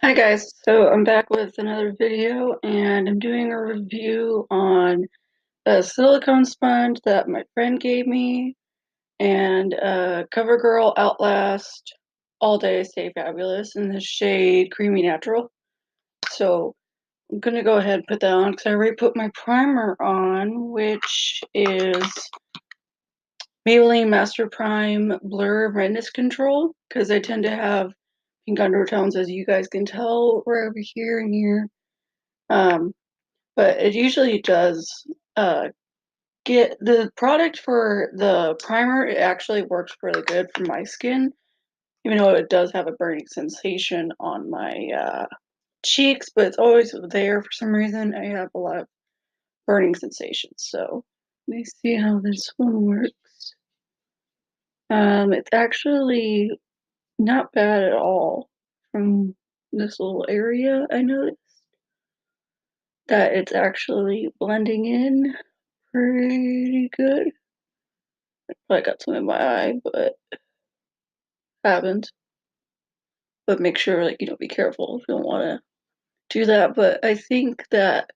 Hi guys, so I'm back with another video and I'm doing a review on a silicone sponge that my friend gave me and CoverGirl Outlast All Day Stay Fabulous in the shade Creamy Natural. So I'm gonna go ahead and put that on because I already put my primer on, which is Maybelline Master Prime Blur Redness Control, because I tend to have pink undertones, as you guys can tell right over here and here. Um, but it usually does get the product for the primer. It actually works really good for my skin, even though it does have a burning sensation on my cheeks, but it's always there for some reason. I have a lot of burning sensations. So let me see how this one works. It's actually not bad at all from this little area. I noticed that it's actually blending in pretty good. I got some in my eye, but haven't. But make sure, like, be careful if you don't want to do that. But I think that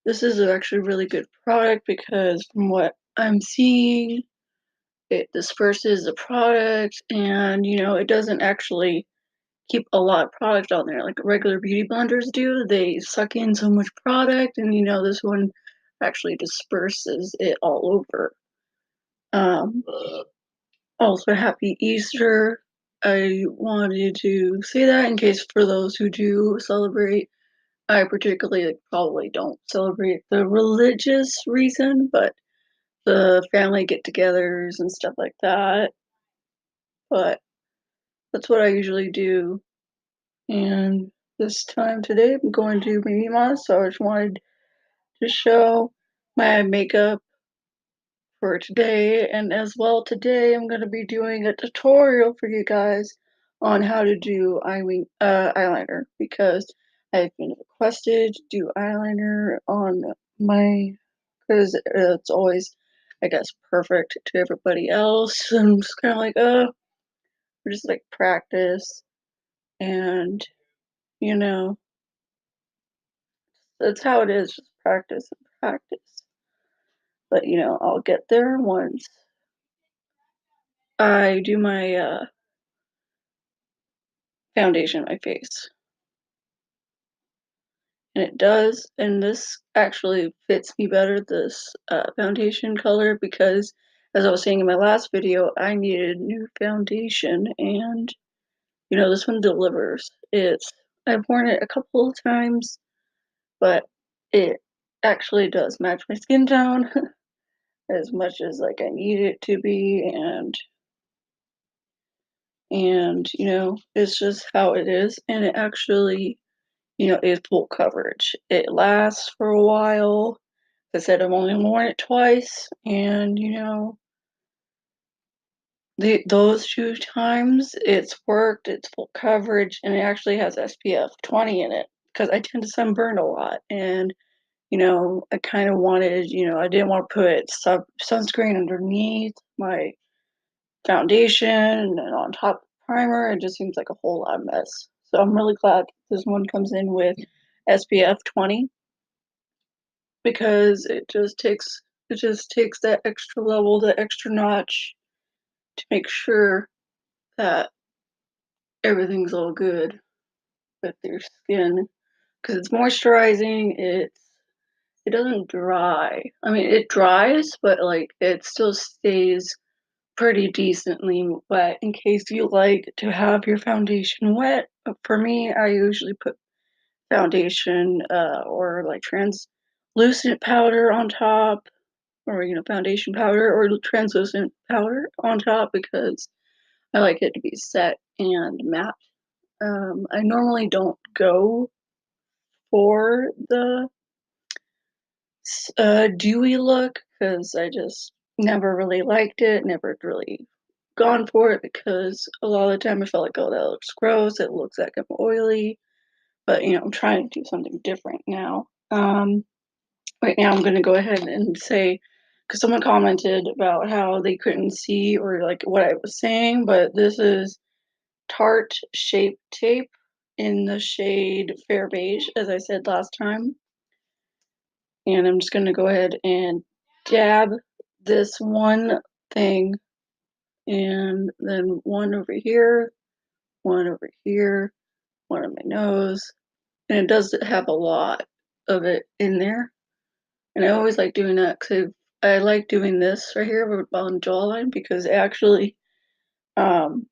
this is actually a really good product because from what I'm seeing, it disperses the product and, it doesn't actually keep a lot of product on there like regular beauty blenders do. They suck in so much product, and this one actually disperses it all over. Um, Also, happy Easter. I wanted to say that in case for those who do celebrate. I particularly probably don't celebrate the religious reason, but the family get-togethers and stuff like that. But that's what I usually do. And this time today, I'm going to Minimas, so I just wanted to show my makeup for today. And as well, today I'm going to be doing a tutorial for you guys on how to do eyeliner, because I've been requested to do eyeliner on my, because it's always, I guess, perfect to everybody else. I'm just kind of like, we're just like practice, and you know, that's how it is, just practice and practice. But I'll get there once I do my foundation on my face. And it does, and this actually fits me better, this foundation color, because as I was saying in my last video, I needed new foundation, and this one delivers. I've worn it a couple of times, but it actually does match my skin tone as much as like I need it to be, and it's just how it is, and it actually is full coverage. It lasts for a while. I said I've only worn it twice, and those two times it's worked. It's full coverage, and it actually has SPF 20 in it because I tend to sunburn a lot, and I kind of wanted, I didn't want to put sunscreen underneath my foundation and then on top primer. It just seems like a whole lot of mess. So I'm really glad this one comes in with SPF 20, because it just takes that extra level, that extra notch to make sure that everything's all good with your skin, because it's moisturizing. It doesn't dry. I mean, it dries, but like it still stays pretty decently wet in case you like to have your foundation wet. For me, I usually put foundation or like translucent powder on top, or foundation powder or translucent powder on top, because I like it to be set and matte. I normally don't go for the dewy look because I just never really liked it, never really gone for it, because a lot of the time I felt like, oh, that looks gross, it looks like I'm oily. But I'm trying to do something different now. Right now I'm going to go ahead and say, because someone commented about how they couldn't see or like what I was saying, but this is Tarte Shape Tape, in the shade Fair Beige, as I said last time. And I'm just gonna go ahead and dab this one thing, and then one over here, one over here, one on my nose. And it does have a lot of it in there. And I always like doing that because I like doing this right here on jawline because um,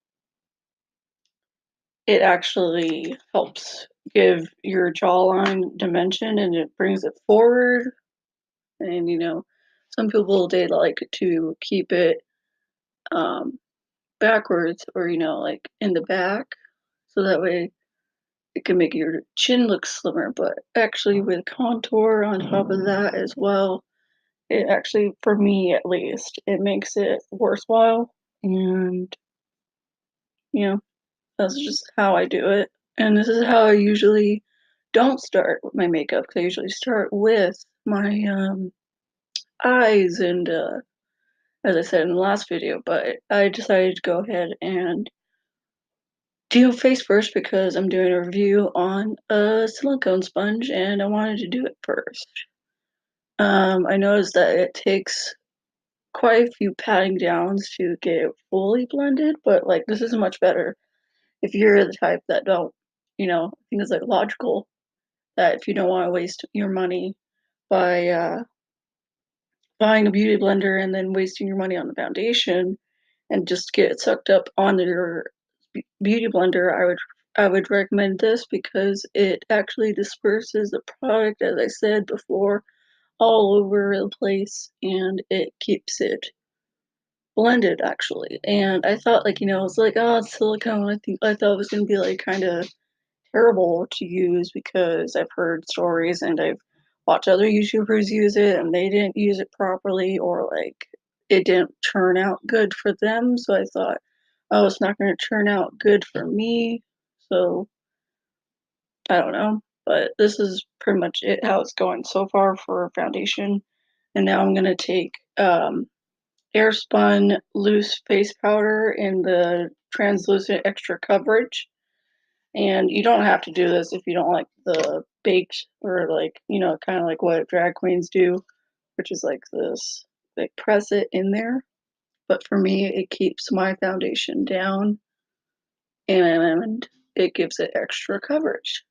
it actually helps give your jawline dimension and it brings it forward. And some people they like to keep it um, backwards or like in the back, so that way it can make your chin look slimmer. But actually, with contour on top of that as well, it actually, for me at least, it makes it worthwhile. And you know, that's just how I do it. And this is how I usually don't start with my makeup. 'Cause I usually start with my eyes and as I said in the last video, but I decided to go ahead and do face first because I'm doing a review on a silicone sponge and I wanted to do it first. I noticed that it takes quite a few patting downs to get it fully blended, but like this is much better if you're the type that don't, I think it's like logical that if you don't want to waste your money by buying a beauty blender and then wasting your money on the foundation and just get it sucked up on your beauty blender, I would recommend this because it actually disperses the product, as I said before, all over the place and it keeps it blended actually. And I thought it's like, oh, it's silicone. I thought it was gonna be like kind of terrible to use because I've heard stories and I've watched other YouTubers use it and they didn't use it properly or like it didn't turn out good for them. So I thought, oh, it's not going to turn out good for me. So I don't know. But this is pretty much it how it's going so far for foundation. And now I'm going to take Airspun loose face powder in the translucent extra coverage. And you don't have to do this if you don't like the baked or like, kind of like what drag queens do, which is like this, they press it in there. But for me, it keeps my foundation down and it gives it extra coverage.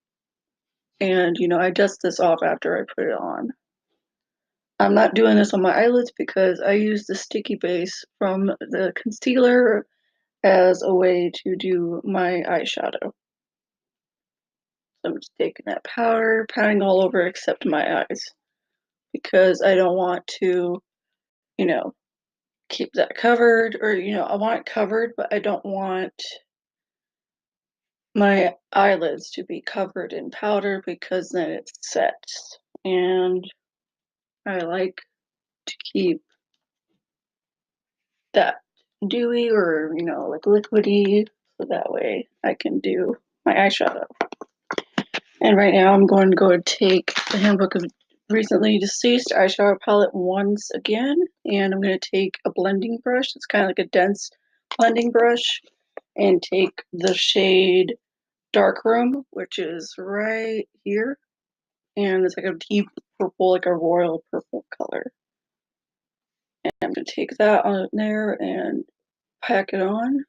And, I dust this off after I put it on. I'm not doing this on my eyelids because I use the sticky base from the concealer as a way to do my eyeshadow. I'm just taking that powder, patting all over except my eyes because I don't want to, you know, keep that covered or, I want it covered, but I don't want my eyelids to be covered in powder because then it sets. And I like to keep that dewy or, like liquidy so that way I can do my eyeshadow. And right now I'm going to go and take the Handbook of Recently Deceased eyeshadow palette once again, and I'm going to take a blending brush. It's kind of like a dense blending brush, and take the shade Dark Room, which is right here, and it's like a deep purple, like a royal purple color. And I'm going to take that on there and pack it on.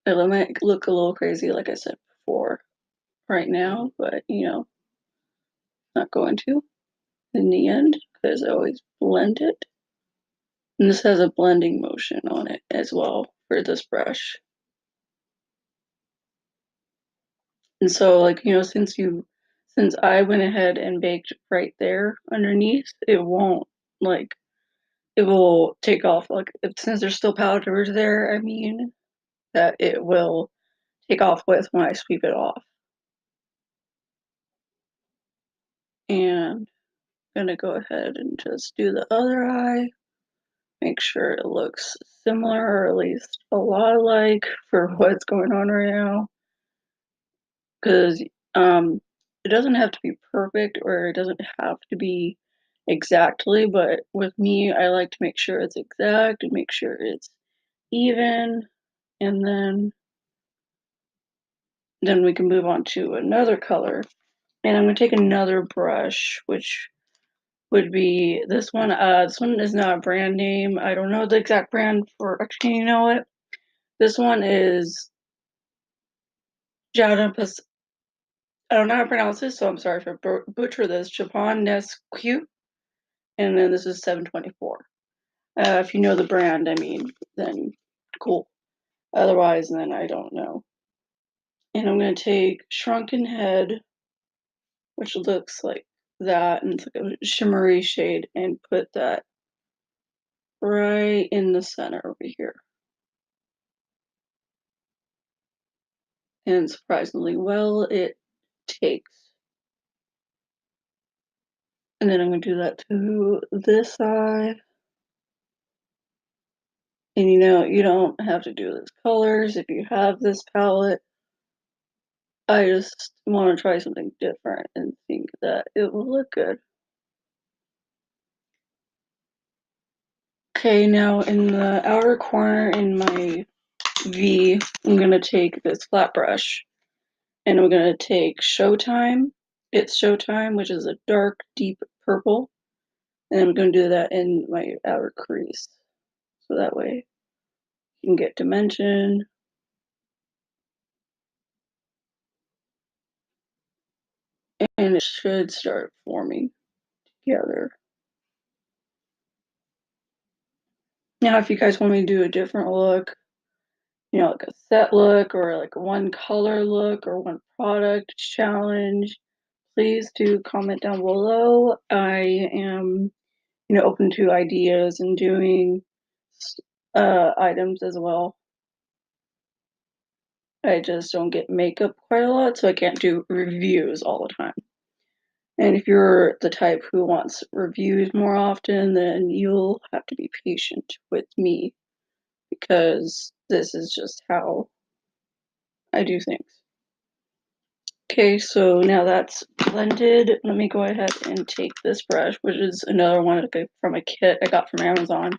It might look a little crazy, like I said before, right now, but not going to in the end because I always blend it. And this has a blending motion on it as well for this brush. And so since I went ahead and baked right there underneath, it won't like it will take off since there's still powder there, I mean that it will take off with when I sweep it off. And I'm gonna go ahead and just do the other eye. Make sure it looks similar or at least a lot alike for what's going on right now. Because it doesn't have to be perfect or it doesn't have to be exactly, but with me, I like to make sure it's exact and make sure it's even, and then then we can move on to another color. And I'm gonna take another brush, which would be this one. This one is not a brand name. I don't know the exact brand for, actually, you know what? This one is Jauda. I don't know how to pronounce this, so I'm sorry if I butcher this. Japan Nesque, and then this is 724. If you know the brand, I mean, then cool. Otherwise, then I don't know. And I'm gonna take Shrunken Head, which looks like that, and it's like a shimmery shade, and put that right in the center over here. And surprisingly well, it takes. And then I'm gonna do that to this side. And you know, you don't have to do this colors if you have this palette. I just want to try something different and think that it will look good. Okay, now in the outer corner in my V, I'm gonna take this flat brush and I'm gonna take Showtime. It's Showtime, which is a dark, deep purple. And I'm gonna do that in my outer crease. So that way you can get dimension. And it should start forming together. Now, if you guys want me to do a different look, you know, like a set look or like one color look or one product challenge, please do comment down below. I am, you know, open to ideas and doing items as well. I just don't get makeup quite a lot, so I can't do reviews all the time. And if you're the type who wants reviews more often, then you'll have to be patient with me because this is just how I do things. Okay, so now that's blended. Let me go ahead and take this brush, which is another one from a kit I got from Amazon,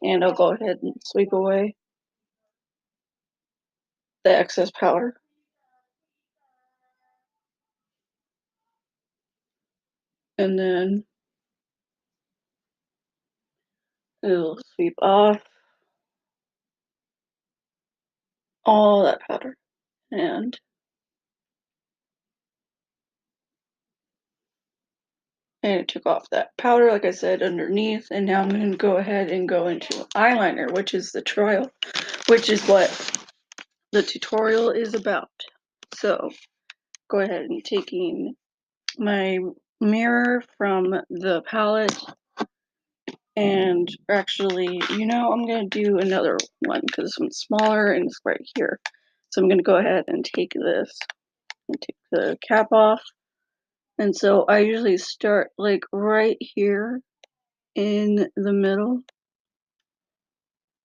and I'll go ahead and sweep away the excess powder. And then it'll sweep off all that powder. And it took off that powder, like I said, underneath. And now I'm going to go ahead and go into eyeliner, which is the trial, which is what the tutorial is about. So go ahead and taking my mirror from the palette, and actually, you know, I'm going to do another one because this one's smaller and it's right here. So I'm going to go ahead and take this and take the cap off. And so I usually start like right here in the middle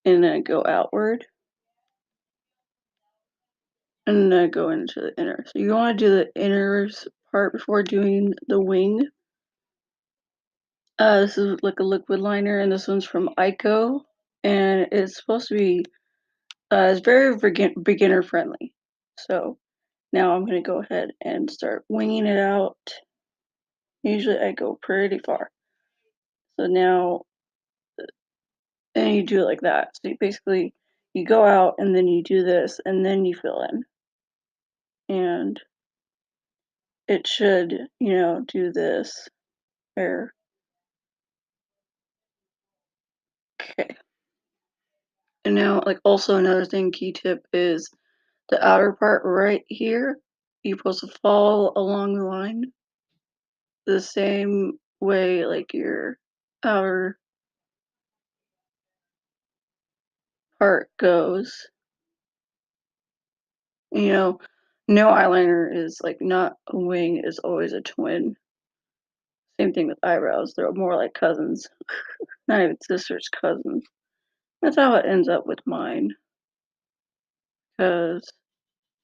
and then go outward and then go into the inner. So you want to do the inner part before doing the wing. This is like a liquid liner, and this one's from Ico, and it's supposed to be it's very beginner friendly. So now I'm going to go ahead and start winging it out. Usually I go pretty far. So now, and you do it like that. So you basically, you go out and then you do this and then you fill in. And it should, you know, do this there. Okay. And now, like, also another thing, key tip is the outer part right here, you're supposed to follow along the line the same way like your outer part goes. You know, no eyeliner is like not a wing, is always a twin. Same thing with eyebrows, they're more like cousins. Not even sisters, cousins. That's how it ends up with mine. Because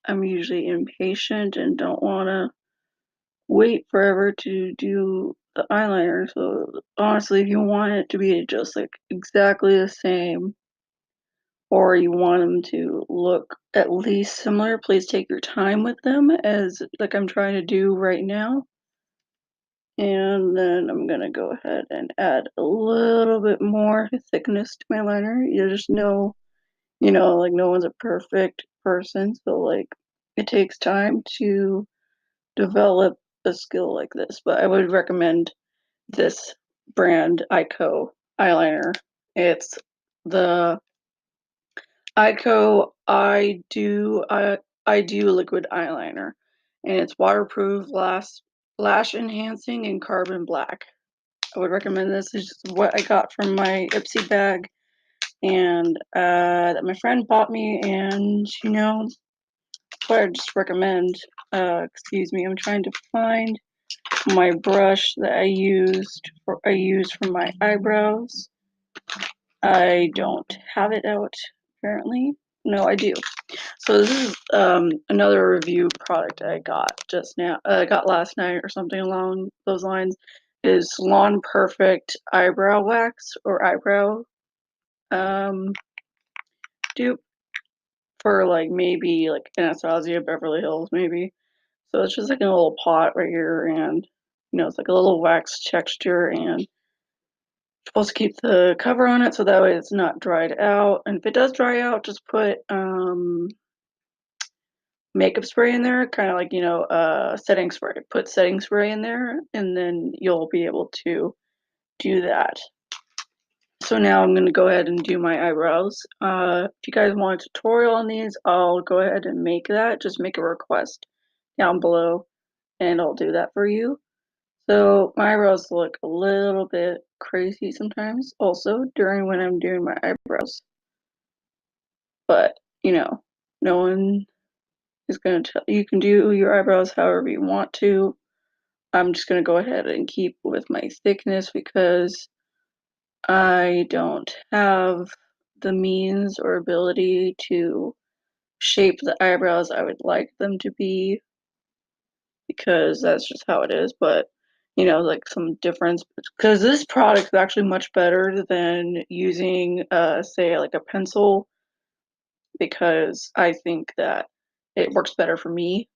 I'm usually impatient and don't want to wait forever to do the eyeliner. So honestly, if you want it to be just like exactly the same, or you want them to look at least similar, please take your time with them, as like I'm trying to do right now. And then I'm gonna go ahead and add a little bit more thickness to my liner. You just know, like no one's a perfect person, so like it takes time to develop a skill like this. But I would recommend this brand eyeliner. It's the I do liquid eyeliner, and it's waterproof, lash enhancing, and carbon black. I would recommend this. This is what I got from my Ipsy bag, and that my friend bought me, and what I just recommend. Excuse me, I'm trying to find my brush that I use for my eyebrows. I don't have it out apparently. No, I do. So this is another review product I got just now. I got last night or something along those lines. Is Salon Perfect eyebrow wax or eyebrow dupe for like maybe like Anastasia, Beverly Hills maybe. So it's just like in a little pot right here, and it's like a little wax texture, and supposed to keep the cover on it so that way it's not dried out. And if it does dry out, just put makeup spray in there, kind of like setting spray. Put setting spray in there, and then you'll be able to do that. So now I'm going to go ahead and do my eyebrows. If you guys want a tutorial on these, I'll go ahead and make that. Just make a request down below and I'll do that for you. So my eyebrows look a little bit crazy sometimes also during when I'm doing my eyebrows. But, no one is going to tell you can do your eyebrows however you want to. I'm just going to go ahead and keep with my thickness because I don't have the means or ability to shape the eyebrows I would like them to be, because that's just how it is. But like some difference, because this product is actually much better than using say like a pencil, because I think that it works better for me,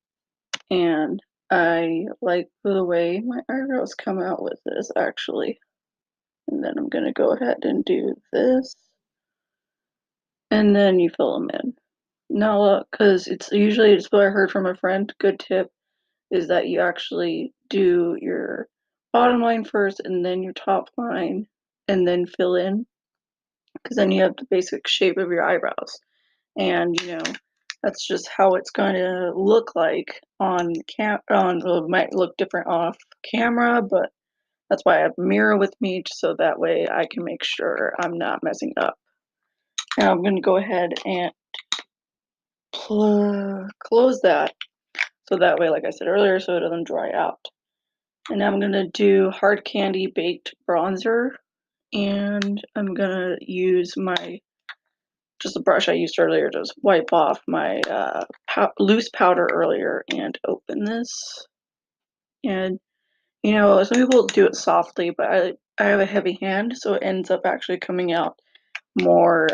and I like the way my eyebrows come out with this actually. And then I'm going to go ahead and do this, and then you fill them in. No, because it's what I heard from a friend. Good tip is that you actually do your bottom line first and then your top line and then fill in, because then you have the basic shape of your eyebrows. And that's just how it's going to look like on well, it might look different off camera, but that's why I have a mirror with me, so that way I can make sure I'm not messing up. Now I'm going to go ahead and close that, so that way, like I said earlier, so it doesn't dry out. And now I'm going to do Hard Candy Baked Bronzer, and I'm going to use just the brush I used earlier, just wipe off my loose powder earlier and open this. And some people do it softly, but I have a heavy hand, so it ends up actually coming out more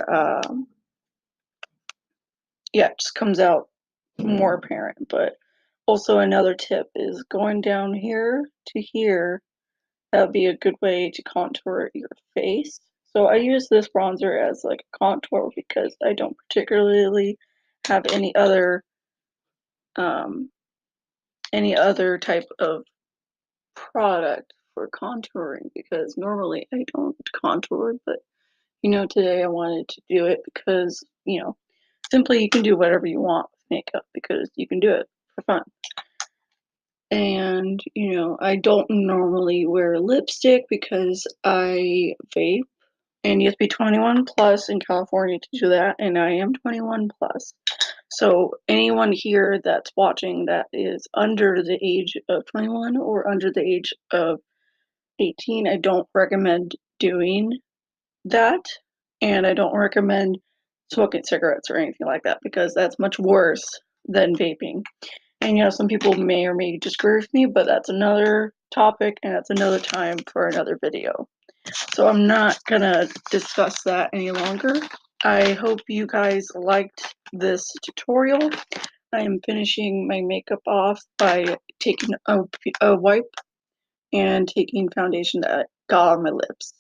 it just comes out more apparent. But also another tip is going down here to here. That would be a good way to contour your face. So I use this bronzer as like a contour because I don't particularly have any other type of product for contouring, because normally I don't contour, but today I wanted to do it because simply you can do whatever you want with makeup because you can do it for fun. And I don't normally wear lipstick because I vape, and you have to be 21 plus in California to do that, and I am 21 plus. So anyone here that's watching that is under the age of 21 or under the age of 18, I don't recommend doing that, and I don't recommend smoking cigarettes or anything like that, because that's much worse than vaping. And some people may or may disagree with me, but that's another topic, and that's another time for another video. So I'm not gonna discuss that any longer. I hope you guys liked this tutorial. I am finishing my makeup off by taking a wipe and taking foundation that got on my lips.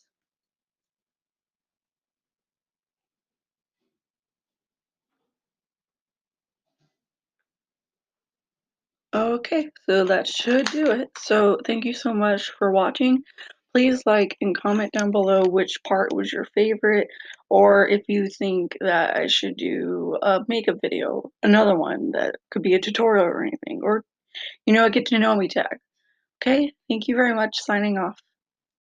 Okay, so that should do it. So thank you so much for watching. Please like and comment down below which part was your favorite, or if you think that I should do a makeup video, another one that could be a tutorial or anything, or a get to know me tag. Okay, thank you very much. Signing off.